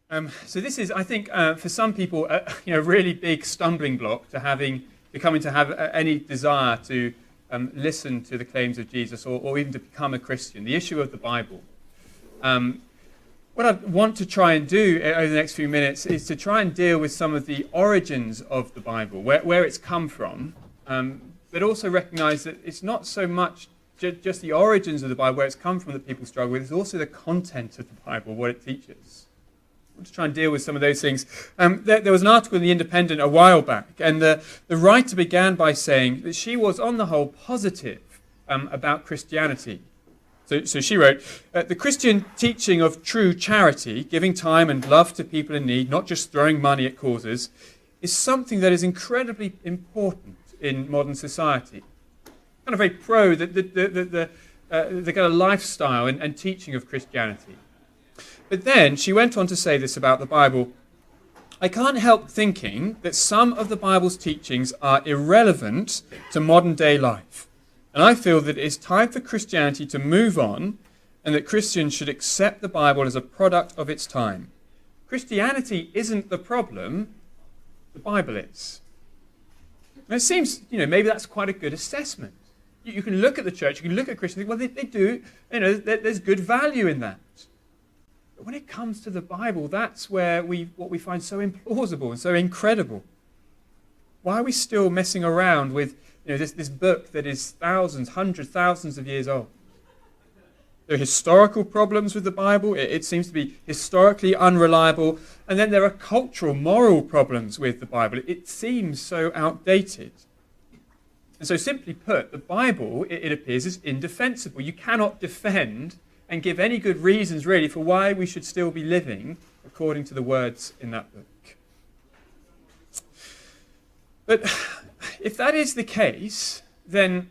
So this is, I think, for some people, a really big stumbling block to coming to have any desire to listen to the claims of Jesus or even to become a Christian. The issue of the Bible. What I want to try and do over the next few minutes is to try and deal with some of the origins of the Bible, where it's come from, but also recognize that it's not so much just the origins of the Bible, where it's come from, that people struggle with. It's also the content of the Bible, what it teaches. I want to try and deal with some of those things. There was an article in The Independent a while back, and the writer began by saying that she was, on the whole, positive about Christianity. So she wrote, the Christian teaching of true charity, giving time and love to people in need, not just throwing money at causes, is something that is incredibly important in modern society. Kind of very pro the kind of lifestyle and teaching of Christianity. But then she went on to say this about the Bible: I can't help thinking that some of the Bible's teachings are irrelevant to modern day life. And I feel that it is time for Christianity to move on, and that Christians should accept the Bible as a product of its time. Christianity isn't the problem, the Bible is. And it seems, maybe that's quite a good assessment. You can look at the church, you can look at Christians, well, they do, there's good value in that. But when it comes to the Bible, that's where what we find so implausible and so incredible. Why are we still messing around with this book that is thousands, hundreds, thousands of years old? There are historical problems with the Bible. It seems to be historically unreliable. And then there are cultural, moral problems with the Bible. It seems so outdated. And so simply put, the Bible, it appears, is indefensible. You cannot defend and give any good reasons, really, for why we should still be living according to the words in that book. But if that is the case, then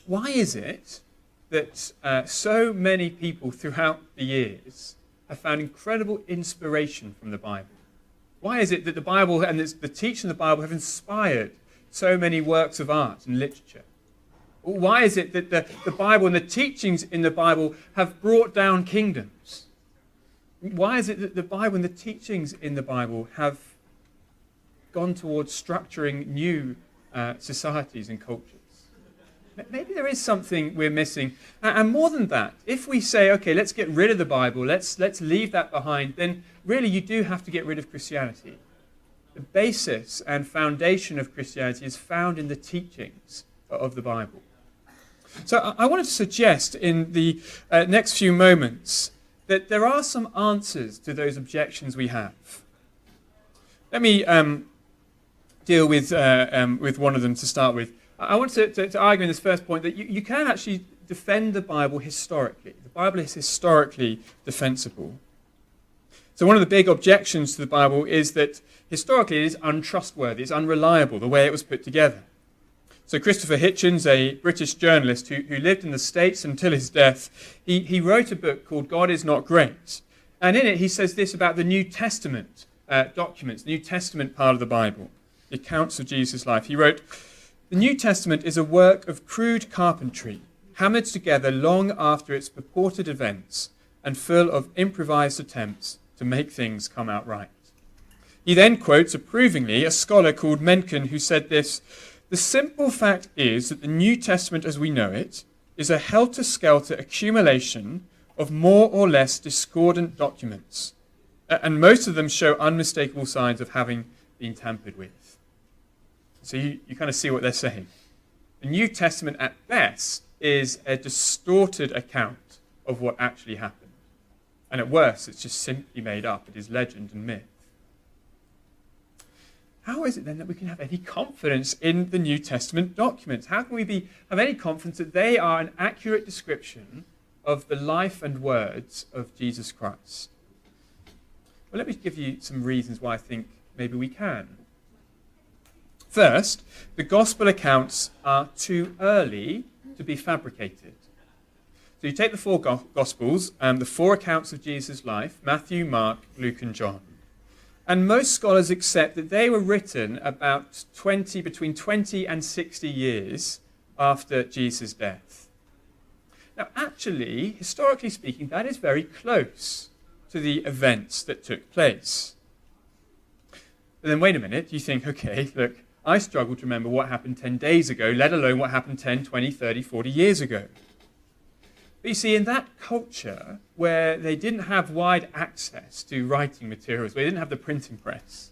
why is it that so many people throughout the years have found incredible inspiration from the Bible? Why is it that the Bible and the teaching of the Bible have inspired so many works of art and literature? Why is it that the Bible and the teachings in the Bible have brought down kingdoms? Why is it that the Bible and the teachings in the Bible have gone towards structuring new societies and cultures? Maybe there is something we're missing. And more than that, if we say, okay, let's get rid of the Bible, let's leave that behind, then really you do have to get rid of Christianity. The basis and foundation of Christianity is found in the teachings of the Bible. So I wanted to suggest in the next few moments that there are some answers to those objections we have. Let me deal with one of them to start with. I want to argue in this first point that you can actually defend the Bible historically. The Bible is historically defensible. So one of the big objections to the Bible is that historically it is untrustworthy, it's unreliable, the way it was put together. So Christopher Hitchens, a British journalist who lived in the States until his death, he wrote a book called God Is Not Great. And in it he says this about the New Testament documents, the New Testament part of the Bible, the accounts of Jesus' life. He wrote, "The New Testament is a work of crude carpentry, hammered together long after its purported events and full of improvised attempts to make things come out right." He then quotes approvingly a scholar called Mencken who said this: "The simple fact is that the New Testament as we know it is a helter-skelter accumulation of more or less discordant documents, and most of them show unmistakable signs of having been tampered with." So you kind of see what they're saying. The New Testament at best is a distorted account of what actually happened. And at worst, it's just simply made up. It is legend and myth. How is it then that we can have any confidence in the New Testament documents? How can we have any confidence that they are an accurate description of the life and words of Jesus Christ? Well, let me give you some reasons why I think maybe we can. First, the gospel accounts are too early to be fabricated. So you take the four gospels and the four accounts of Jesus' life, Matthew, Mark, Luke and John. And most scholars accept that they were written about between 20 and 60 years after Jesus' death. Now, actually, historically speaking, that is very close to to the events that took place. But then wait a minute, you think, okay, look, I struggle to remember what happened 10 days ago, let alone what happened 10, 20, 30, 40 years ago. But you see, in that culture where they didn't have wide access to writing materials, where they didn't have the printing press,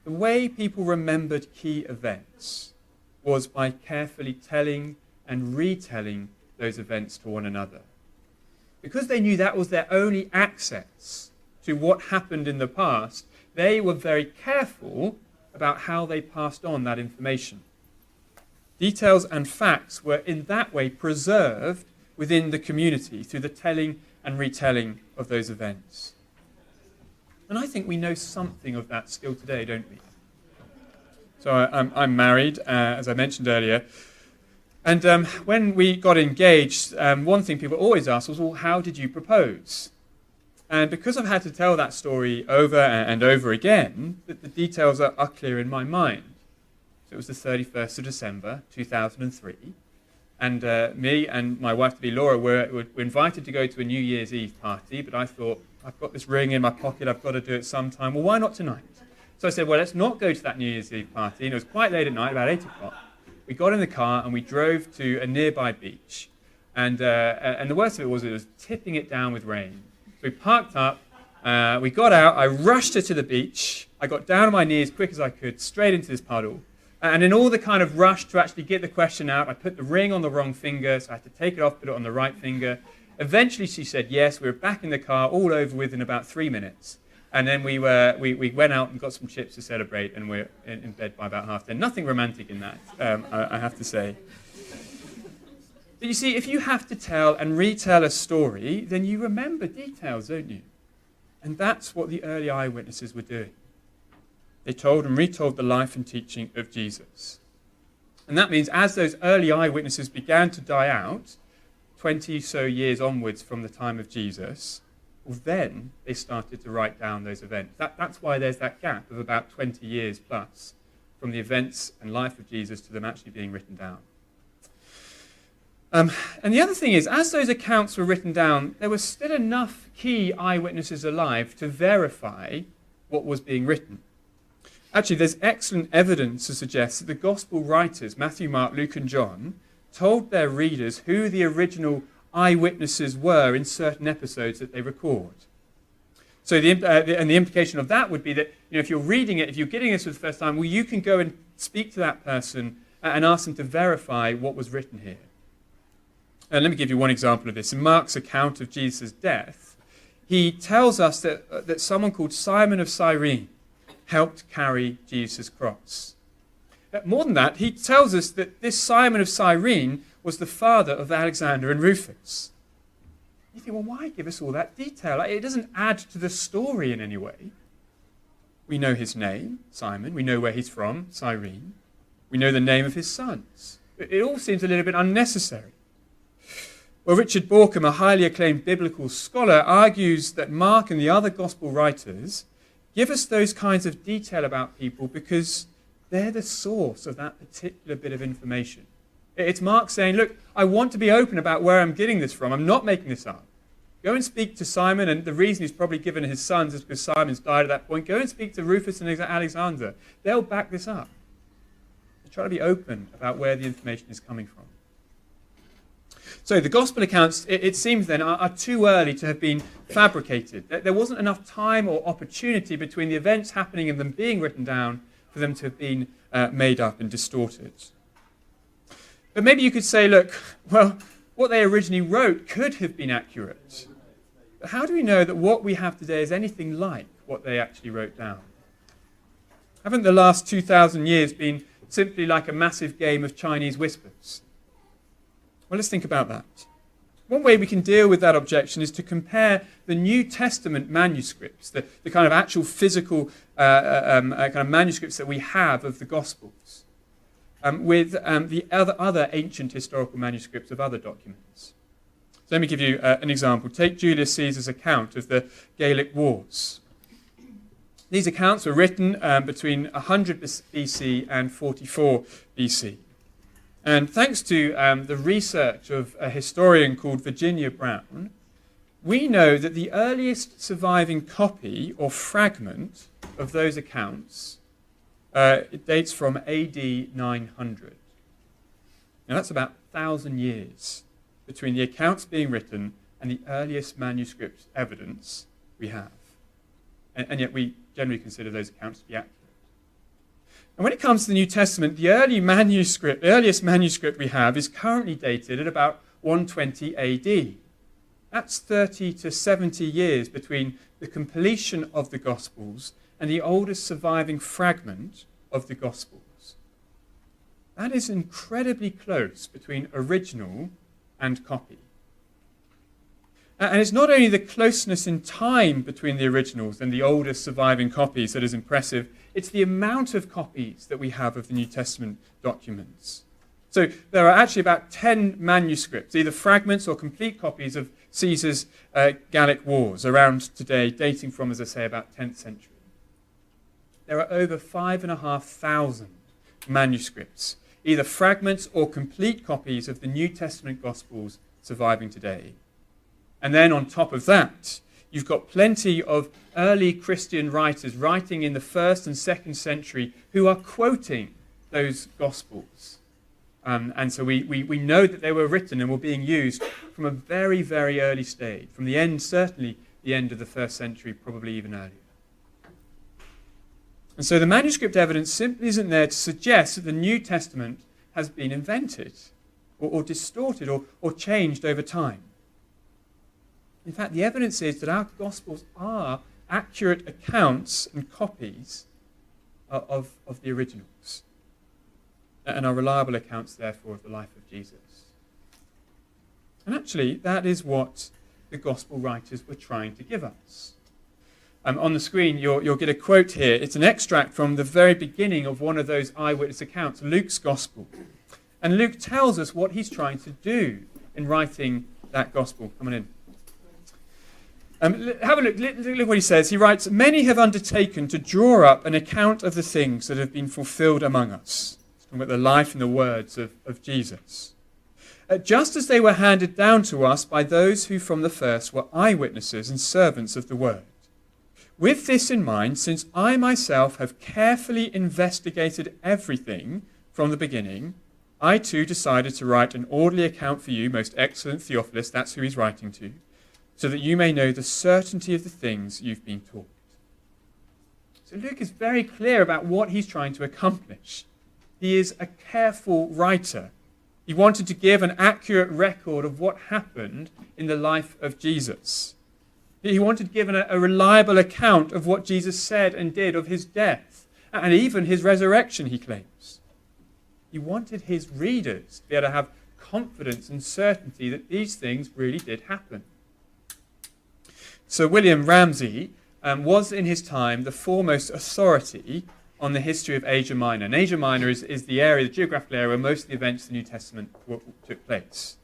the way people remembered key events was by carefully telling and retelling those events to one another. Because they knew that was their only access to what happened in the past, they were very careful about how they passed on that information. Details and facts were in that way preserved within the community through the telling and retelling of those events. And I think we know something of that still today, don't we? So I'm married, as I mentioned earlier. And when we got engaged, one thing people always ask was, well, how did you propose? And because I've had to tell that story over and over again, the details are clear in my mind. So it was the 31st of December, 2003. And me and my wife-to-be Laura were invited to go to a New Year's Eve party, but I thought, I've got this ring in my pocket, I've got to do it sometime. Well, why not tonight? So I said, well, let's not go to that New Year's Eve party. And it was quite late at night, about 8 o'clock. We got in the car and we drove to a nearby beach. And the worst of it was tipping it down with rain. So we parked up, we got out, I rushed her to the beach. I got down on my knees as quick as I could, straight into this puddle. And in all the kind of rush to actually get the question out, I put the ring on the wrong finger, so I had to take it off, put it on the right finger. Eventually she said yes. We were back in the car, all over within about 3 minutes. And then we went out and got some chips to celebrate, and we're in bed by about 10:30. Nothing romantic in that, I have to say. But you see, if you have to tell and retell a story, then you remember details, don't you? And that's what the early eyewitnesses were doing. They told and retold the life and teaching of Jesus. And that means as those early eyewitnesses began to die out, 20 so years onwards from the time of Jesus, well, then they started to write down those events. That's why there's that gap of about 20 years plus from the events and life of Jesus to them actually being written down. And the other thing is, as those accounts were written down, there was still enough key eyewitnesses alive to verify what was being written. Actually, there's excellent evidence to suggest that the gospel writers, Matthew, Mark, Luke, and John, told their readers who the original eyewitnesses were in certain episodes that they record. So the implication of that would be that, if you're reading it, if you're getting this for the first time, well, you can go and speak to that person and ask them to verify what was written here. And let me give you one example of this. In Mark's account of Jesus' death, he tells us that someone called Simon of Cyrene helped carry Jesus' cross. More than that, he tells us that this Simon of Cyrene was the father of Alexander and Rufus. You think, well, why give us all that detail? It doesn't add to the story in any way. We know his name, Simon. We know where he's from, Cyrene. We know the name of his sons. It all seems a little bit unnecessary. Well, Richard Borkham, a highly acclaimed biblical scholar, argues that Mark and the other gospel writers give us those kinds of detail about people because they're the source of that particular bit of information. It's Mark saying, look, I want to be open about where I'm getting this from. I'm not making this up. Go and speak to Simon, and the reason he's probably given his sons is because Simon's died at that point. Go and speak to Rufus and Alexander. They'll back this up. They try to be open about where the information is coming from. So the gospel accounts, it seems then, are too early to have been fabricated. There wasn't enough time or opportunity between the events happening and them being written down for them to have been made up and distorted. But maybe you could say, look, well, what they originally wrote could have been accurate. But how do we know that what we have today is anything like what they actually wrote down? Haven't the last 2,000 years been simply like a massive game of Chinese whispers? Well, let's think about that. One way we can deal with that objection is to compare the New Testament manuscripts, the kind of actual physical kind of manuscripts that we have of the Gospels, with the other ancient historical manuscripts of other documents. So let me give you an example. Take Julius Caesar's account of the Gallic Wars. These accounts were written between 100 BC and 44 BC. And thanks to the research of a historian called Virginia Brown, we know that the earliest surviving copy or fragment of those accounts it dates from AD 900. Now that's about 1,000 years between the accounts being written and the earliest manuscript evidence we have. And yet we generally consider those accounts to be accurate. And when it comes to the New Testament, the earliest manuscript we have is currently dated at about 120 AD. That's 30 to 70 years between the completion of the Gospels and the oldest surviving fragment of the Gospels. That is incredibly close between original and copy. And it's not only the closeness in time between the originals and the oldest surviving copies that is impressive, it's the amount of copies that we have of the New Testament documents. So there are actually about 10 manuscripts, either fragments or complete copies of Caesar's Gallic Wars around today, dating from, as I say, about 10th century. There are over 5,500 manuscripts, either fragments or complete copies of the New Testament Gospels surviving today. And then on top of that, you've got plenty of early Christian writers writing in the 1st and 2nd century who are quoting those Gospels. And so we know that they were written and were being used from a very, very early stage, from the end, certainly the end of the 1st century, probably even earlier. And so the manuscript evidence simply isn't there to suggest that the New Testament has been invented or distorted or changed over time. In fact, the evidence is that our Gospels are accurate accounts and copies of the originals, and are reliable accounts, therefore, of the life of Jesus. And actually, that is what the Gospel writers were trying to give us. On the screen, you'll get a quote here. It's an extract from the very beginning of one of those eyewitness accounts, Luke's Gospel. And Luke tells us what he's trying to do in writing that Gospel. Come on in. Have a look. Look what he says. He writes, "Many have undertaken to draw up an account of the things that have been fulfilled among us." It's talking about the life and the words of Jesus. "Just as they were handed down to us by those who from the first were eyewitnesses and servants of the word. With this in mind, since I myself have carefully investigated everything from the beginning, I too decided to write an orderly account for you, most excellent Theophilus," that's who he's writing to, "so that you may know the certainty of the things you've been taught." So Luke is very clear about what he's trying to accomplish. He is a careful writer. He wanted to give an accurate record of what happened in the life of Jesus. He wanted to give a reliable account of what Jesus said and did, of his death, and even his resurrection, he claims. He wanted his readers to be able to have confidence and certainty that these things really did happen. Sir William Ramsay was in his time the foremost authority on the history of Asia Minor. And Asia Minor is the area, the geographical area, where most of the events of the New Testament took place.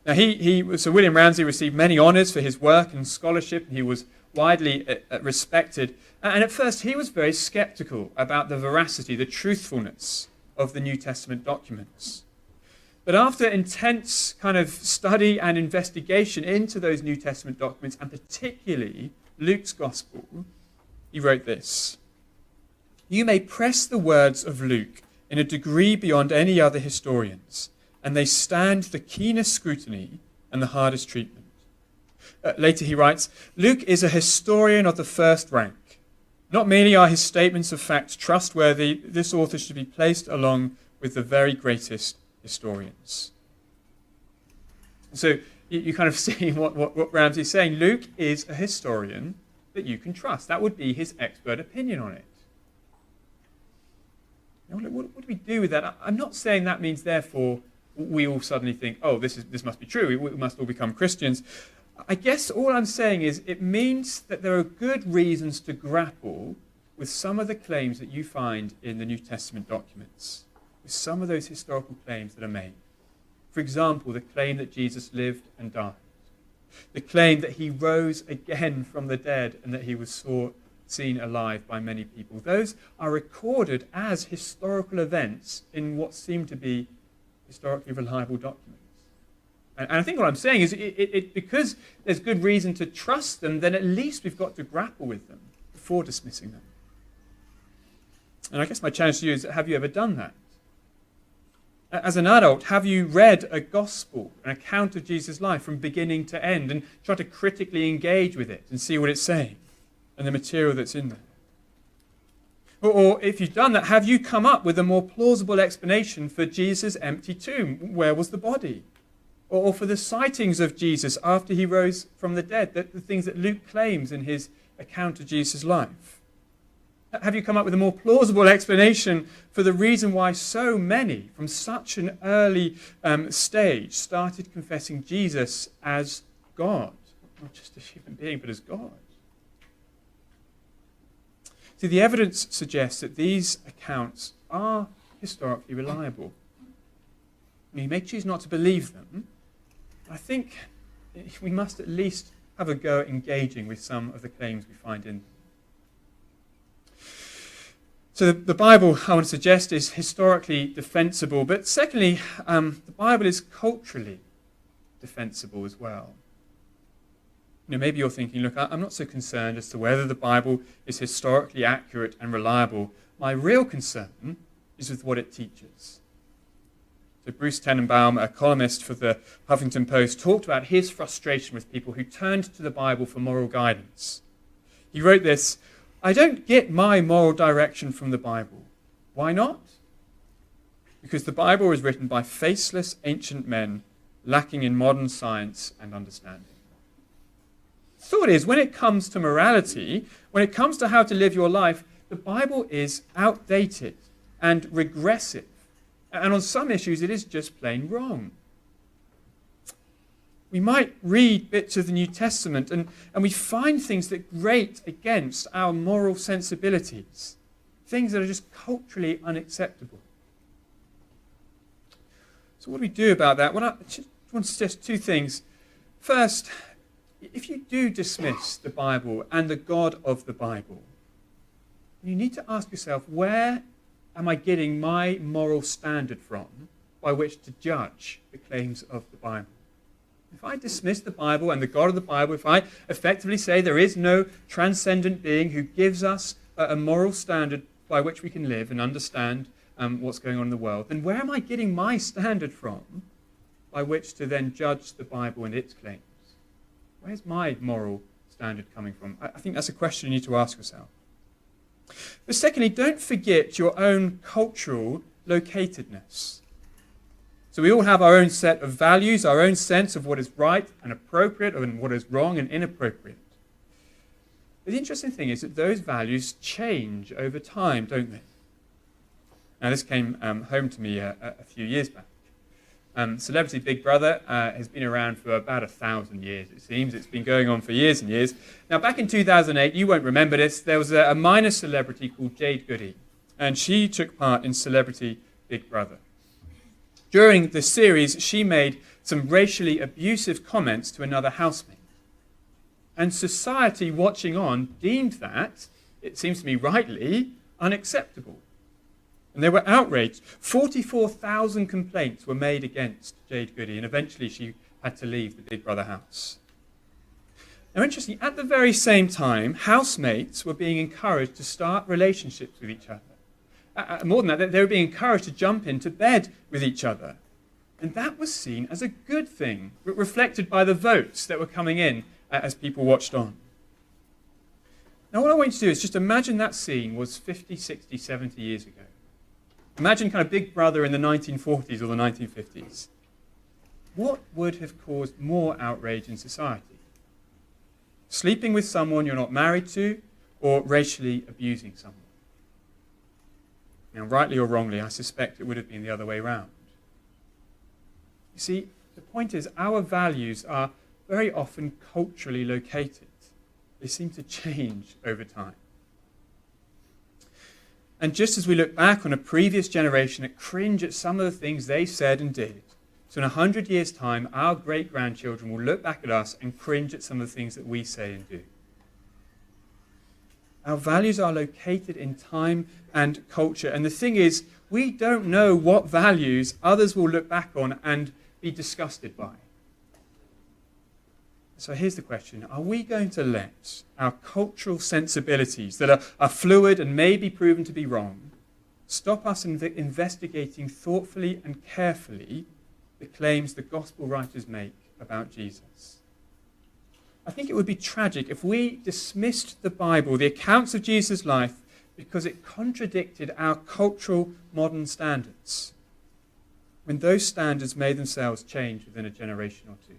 Now, Sir William Ramsay received many honours for his work and scholarship. He was widely respected. And at first, he was very sceptical about the veracity, the truthfulness of the New Testament documents. But after intense kind of study and investigation into those New Testament documents, and particularly Luke's Gospel, he wrote this: "You may press the words of Luke in a degree beyond any other historians, and they stand the keenest scrutiny and the hardest treatment." Later he writes, "Luke is a historian of the first rank. Not merely are his statements of fact trustworthy, this author should be placed along with the very greatest historians." So you kind of see what Ramsay's saying. Luke is a historian that you can trust. That would be his expert opinion on it. Now, what do we do with that? I'm not saying that means, therefore, we all suddenly think, oh, this must be true, we must all become Christians. I guess all I'm saying is it means that there are good reasons to grapple with some of the claims that you find in the New Testament documents, with some of those historical claims that are made. For example, the claim that Jesus lived and died, the claim that he rose again from the dead and that he was seen alive by many people. Those are recorded as historical events in what seem to be historically reliable documents. And I think what I'm saying is because there's good reason to trust them, then at least we've got to grapple with them before dismissing them. And I guess my challenge to you is, have you ever done that? As an adult, have you read a gospel, an account of Jesus' life from beginning to end, and tried to critically engage with it and see what it's saying and the material that's in there? Or if you've done that, have you come up with a more plausible explanation for Jesus' empty tomb? Where was the body? Or for the sightings of Jesus after he rose from the dead, the things that Luke claims in his account of Jesus' life? Have you come up with a more plausible explanation for the reason why so many from such an early stage started confessing Jesus as God? Not just as a human being, but as God. See, the evidence suggests that these accounts are historically reliable. You may choose not to believe them. I think we must at least have a go at engaging with some of the claims we find in them. So the Bible, I want to suggest, is historically defensible, but secondly, the Bible is culturally defensible as well. Maybe you're thinking, look, I'm not so concerned as to whether the Bible is historically accurate and reliable. My real concern is with what it teaches. So Bruce Tenenbaum, a columnist for the Huffington Post, talked about his frustration with people who turned to the Bible for moral guidance. He wrote this: I don't get my moral direction from the Bible. Why not? Because the Bible was written by faceless ancient men lacking in modern science and understanding. The thought is, when it comes to morality, when it comes to how to live your life, the Bible is outdated and regressive. And on some issues, it is just plain wrong. We might read bits of the New Testament and we find things that grate against our moral sensibilities, things that are just culturally unacceptable. So what do we do about that? Well, I just want to suggest two things. First, if you do dismiss the Bible and the God of the Bible, you need to ask yourself, where am I getting my moral standard from by which to judge the claims of the Bible? If I dismiss the Bible and the God of the Bible, if I effectively say there is no transcendent being who gives us a moral standard by which we can live and understand what's going on in the world, then where am I getting my standard from by which to then judge the Bible and its claims? Where's my moral standard coming from? I think that's a question you need to ask yourself. But secondly, don't forget your own cultural locatedness. So we all have our own set of values, our own sense of what is right and appropriate and what is wrong and inappropriate. But the interesting thing is that those values change over time, don't they? Now, this came home to me a few years back. Celebrity Big Brother has been around for about 1,000 years, it seems. It's been going on for years and years. Now, back in 2008, you won't remember this, there was a minor celebrity called Jade Goody, and she took part in Celebrity Big Brother. During the series, she made some racially abusive comments to another housemate. And society watching on deemed that, it seems to me rightly, unacceptable. And they were outraged. 44,000 complaints were made against Jade Goody, and eventually she had to leave the Big Brother house. Now, interestingly, at the very same time, housemates were being encouraged to start relationships with each other. More than that, they were being encouraged to jump into bed with each other. And that was seen as a good thing, reflected by the votes that were coming in as people watched on. Now, what I want you to do is just imagine that scene was 50, 60, 70 years ago. Imagine kind of Big Brother in the 1940s or the 1950s. What would have caused more outrage in society? Sleeping with someone you're not married to, or racially abusing someone? Now, rightly or wrongly, I suspect it would have been the other way round. You see, the point is, our values are very often culturally located. They seem to change over time. And just as we look back on a previous generation and cringe at some of the things they said and did, so in 100 years' time, our great-grandchildren will look back at us and cringe at some of the things that we say and do. Our values are located in time and culture. And the thing is, we don't know what values others will look back on and be disgusted by. So here's the question. Are we going to let our cultural sensibilities that are fluid and may be proven to be wrong stop us investigating thoughtfully and carefully the claims the gospel writers make about Jesus? I think it would be tragic if we dismissed the Bible, the accounts of Jesus' life, because it contradicted our cultural modern standards, when those standards may themselves change within a generation or two.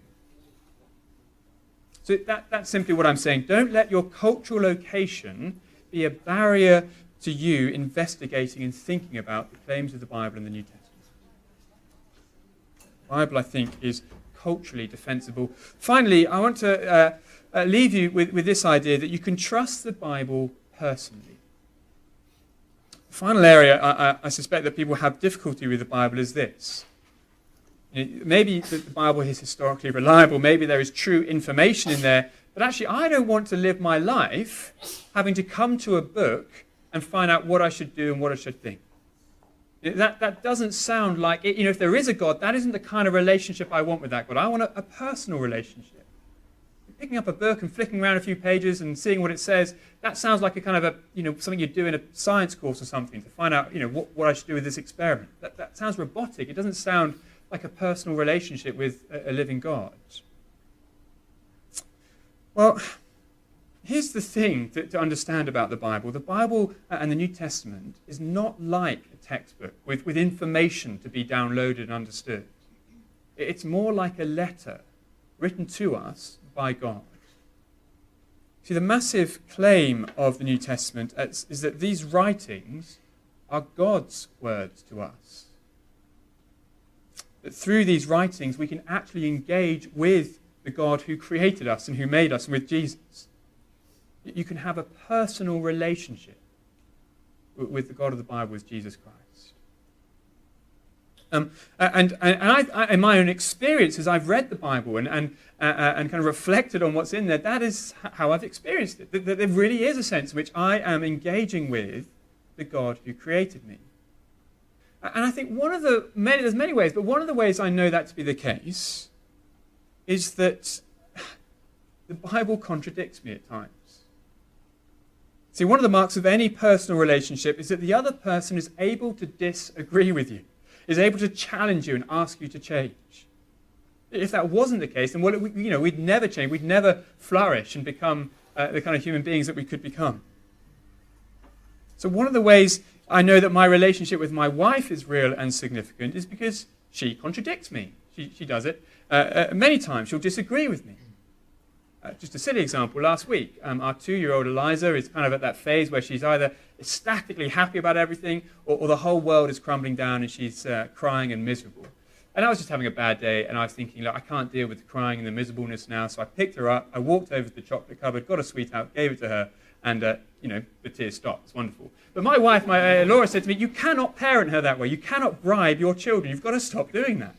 So that's simply what I'm saying. Don't let your cultural location be a barrier to you investigating and thinking about the claims of the Bible and the New Testament. The Bible, I think, is culturally defensible. Finally, I want to leave you with this idea that you can trust the Bible personally. The final area I suspect that people have difficulty with the Bible is this. Maybe the Bible is historically reliable, maybe there is true information in there, but actually I don't want to live my life having to come to a book and find out what I should do and what I should think. That doesn't sound like, if there is a God, that isn't the kind of relationship I want with that God. I want a personal relationship. Picking up a book and flicking around a few pages and seeing what it says, that sounds like a kind of something you do in a science course or something to find out, what I should do with this experiment. That sounds robotic. It doesn't sound like a personal relationship with a living God. Well, here's the thing to understand about the Bible. The Bible and the New Testament is not like a textbook with information to be downloaded and understood. It's more like a letter written to us by God. See, the massive claim of the New Testament is that these writings are God's words to us. That through these writings we can actually engage with the God who created us and who made us, and with Jesus. You can have a personal relationship with the God of the Bible, with Jesus Christ. And I, in my own experience, as I've read the Bible and kind of reflected on what's in there, that is how I've experienced it. That there really is a sense in which I am engaging with the God who created me. And I think there's many ways, but one of the ways I know that to be the case is that the Bible contradicts me at times. See, one of the marks of any personal relationship is that the other person is able to disagree with you, is able to challenge you and ask you to change. If that wasn't the case, then we'd never change, we'd never flourish and become the kind of human beings that we could become. So one of the ways I know that my relationship with my wife is real and significant is because she contradicts me. She does it many times. She'll disagree with me. Just a silly example, last week, our 2-year-old Eliza is kind of at that phase where she's either ecstatically happy about everything or the whole world is crumbling down and she's crying and miserable. And I was just having a bad day and I was thinking, look, I can't deal with the crying and the miserableness now, so I picked her up, I walked over to the chocolate cupboard, got a sweet out, gave it to her, and the tears stopped. It's wonderful. But my wife, Laura, said to me, you cannot parent her that way. You cannot bribe your children. You've got to stop doing that.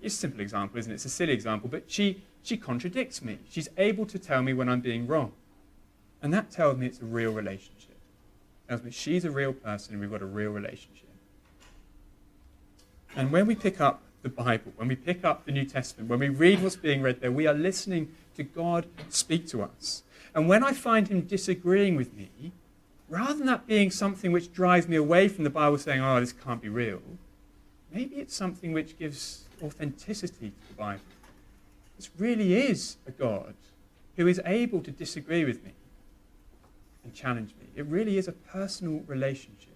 It's a simple example, isn't it? It's a silly example, but she contradicts me. She's able to tell me when I'm being wrong. And that tells me it's a real relationship. It tells me she's a real person and we've got a real relationship. And when we pick up the Bible, when we pick up the New Testament, when we read what's being read there, we are listening to God speak to us. And when I find him disagreeing with me, rather than that being something which drives me away from the Bible saying, oh, this can't be real, maybe it's something which gives authenticity to the Bible. This really is a God who is able to disagree with me and challenge me. It really is a personal relationship.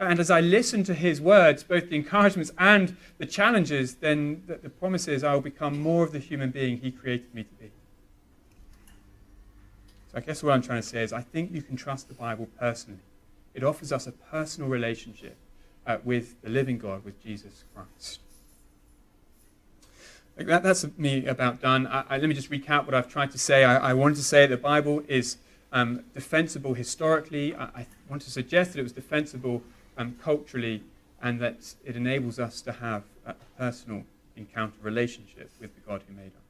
And as I listen to his words, both the encouragements and the challenges, then the promise is I will become more of the human being he created me to be. So I guess what I'm trying to say is I think you can trust the Bible personally. It offers us a personal relationship with the living God, with Jesus Christ. That's me about done. Let me just recap what I've tried to say. I wanted to say the Bible is defensible historically. I want to suggest that it was defensible culturally, and that it enables us to have a personal encounter relationship with the God who made us.